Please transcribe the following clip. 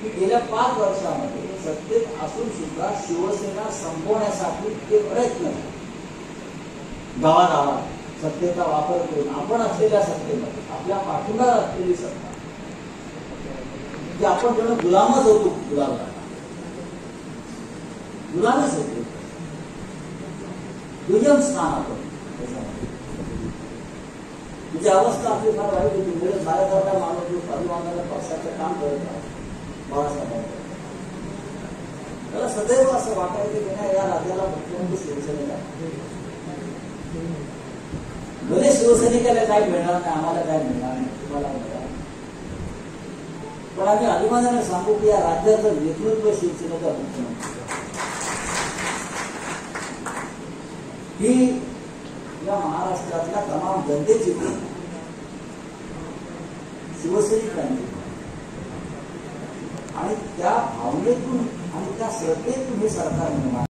की गेल्या 5 वर्षामध्ये सत्तेत असून सुद्धा शिवसेना संपवण्यासाठी ते प्रयत्न गावागावात सत्तेचा वापर करून आपण असलेल्या सत्तेमध्ये आपल्या पाठिंबा असलेली सत्ता की आपण जण गुलामच होतो, गुलामच होतो. दुय्यम स्थान आपण त्याची अवस्था आपली फार वाईट होती. म्हणजे माझ्यासारखा माणूस जो स्वाभिमानाला पक्षाचं काम करत आहे बाळासाहेब, त्याला सदैव असं वाटायचं की नाही या राज्याला मुख्यमंत्री शिवसेनेला भले शिवसैनिकाला काय मिळणार नाही, आम्हाला काय मिळणार नाही, तुम्हाला मिळणार. पण आम्ही अभिमानाने सांगू की या राज्याचं नेतृत्व शिवसेनेचा मुख्यमंत्री ही या महाराष्ट्रातल्या तमाम जनतेची शिवसैनिकांची आणि त्या भावनेतून आणि त्या श्रद्धेतून हे सरकार निर्माण